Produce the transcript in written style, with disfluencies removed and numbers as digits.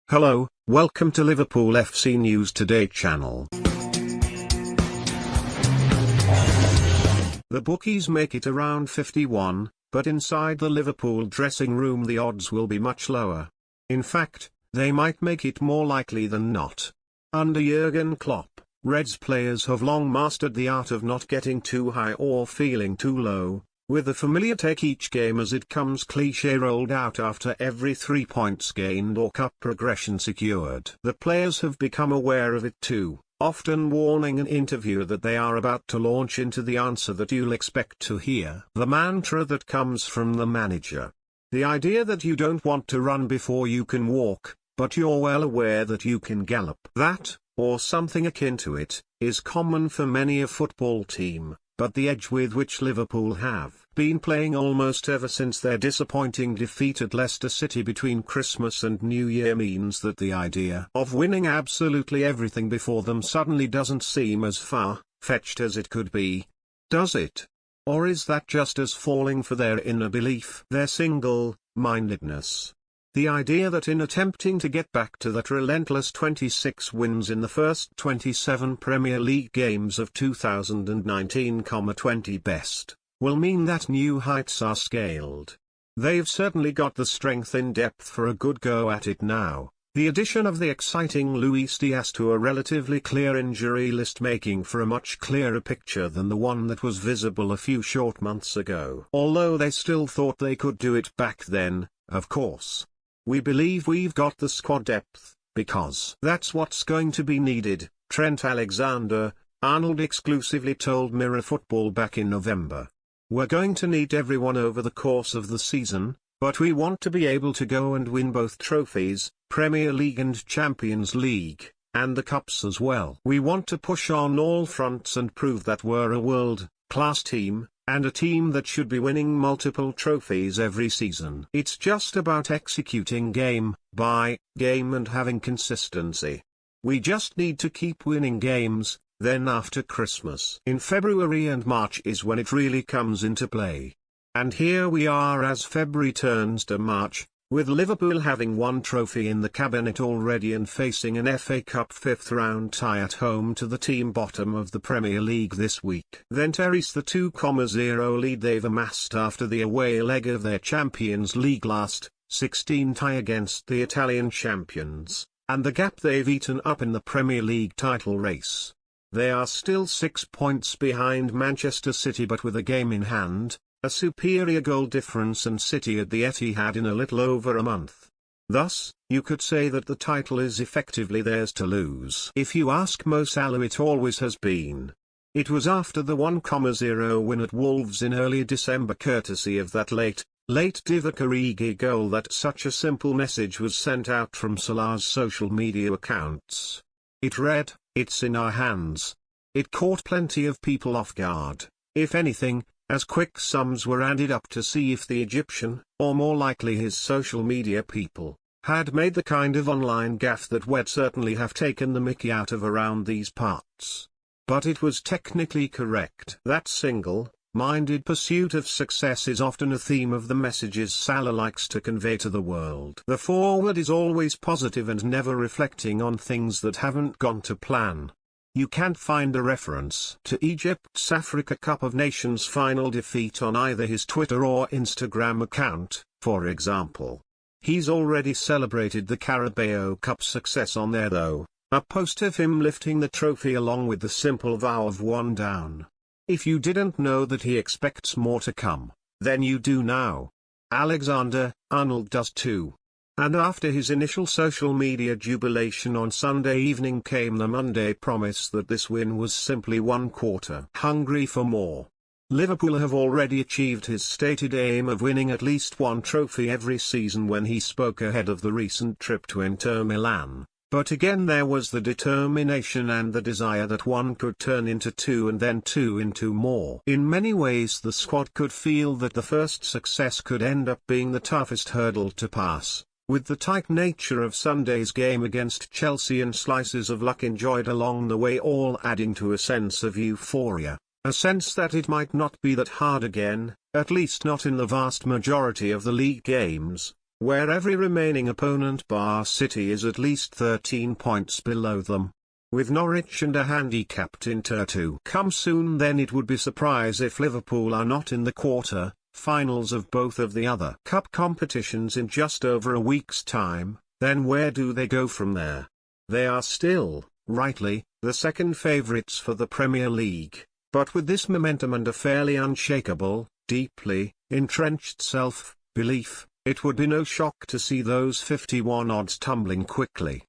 Hello, welcome to Liverpool FC News Today channel. The bookies make it around 51, but inside the Liverpool dressing room the odds will be much lower. In fact, they might make it more likely than not. Under Jurgen Klopp, Reds players have long mastered the art of not getting too high or feeling too low, with the familiar take each game as it comes cliché rolled out after every 3 points gained or cup progression secured. The players have become aware of it too, often warning an interviewer that they are about to launch into the answer that you'll expect to hear. The mantra that comes from the manager. The idea that you don't want to run before you can walk, but you're well aware that you can gallop. That, or something akin to it, is common for many a football team. But the edge with which Liverpool have been playing almost ever since their disappointing defeat at Leicester City between Christmas and New Year means that the idea of winning absolutely everything before them suddenly doesn't seem as far-fetched as it could be. Does it? Or is that just us falling for their inner belief, their single-mindedness? The idea that in attempting to get back to that relentless 26 wins in the first 27 Premier League games of 2019, 20 best, will mean that new heights are scaled. They've certainly got the strength in depth for a good go at it now. The addition of the exciting Luis Diaz to a relatively clear injury list making for a much clearer picture than the one that was visible a few short months ago. Although they still thought they could do it back then, of course. We believe we've got the squad depth, because that's what's going to be needed, Trent Alexander-Arnold exclusively told Mirror Football back in November. We're going to need everyone over the course of the season, but we want to be able to go and win both trophies, Premier League and Champions League, and the Cups as well. We want to push on all fronts and prove that we're a world-class team, and a team that should be winning multiple trophies every season. It's just about executing game by game and having consistency. We just need to keep winning games, then after Christmas in February and March is when it really comes into play. And here we are as February turns to March, with Liverpool having one trophy in the cabinet already and facing an FA Cup 5th round tie at home to the team bottom of the Premier League this week. Then terrace the 2-0 lead they've amassed after the away leg of their Champions League last 16 tie against the Italian champions, and the gap they've eaten up in the Premier League title race. They are still 6 points behind Manchester City but with a game in hand, a superior goal difference and City at the Etihad in a little over a month. Thus, you could say that the title is effectively theirs to lose. If you ask Mo Salah, it always has been. It was after the 1-0 win at Wolves in early December courtesy of that late Divock Origi goal that such a simple message was sent out from Salah's social media accounts. It read, "It's in our hands." It caught plenty of people off guard, if anything, as quick sums were added up to see if the Egyptian, or more likely his social media people, had made the kind of online gaffe that we'd certainly have taken the mickey out of around these parts. But it was technically correct. That single-minded pursuit of success is often a theme of the messages Salah likes to convey to the world. The forward is always positive and never reflecting on things that haven't gone to plan. You can't find a reference to Egypt's Africa Cup of Nations final defeat on either his Twitter or Instagram account, for example. He's already celebrated the Carabao Cup success on there though, a post of him lifting the trophy along with the simple vow of one down. If you didn't know that he expects more to come, then you do now. Alexander-Arnold does too. And after his initial social media jubilation on Sunday evening came the Monday promise that this win was simply one quarter hungry for more. Liverpool have already achieved his stated aim of winning at least one trophy every season when he spoke ahead of the recent trip to Inter Milan, but again there was the determination and the desire that one could turn into two and then two into more. In many ways the squad could feel that the first success could end up being the toughest hurdle to pass, with the tight nature of Sunday's game against Chelsea and slices of luck enjoyed along the way all adding to a sense of euphoria, a sense that it might not be that hard again, at least not in the vast majority of the league games. where every remaining opponent bar City is at least 13 points below them. With Norwich and a handicapped Inter to come soon, then it would be surprise if Liverpool are not in the quarter-finals of both of the other cup competitions in just over a week's time. Then where do they go from there? They are still, rightly, the second favourites for the Premier League, but with this momentum and a fairly unshakable, deeply entrenched self-belief, it would be no shock to see those 51 odds tumbling quickly.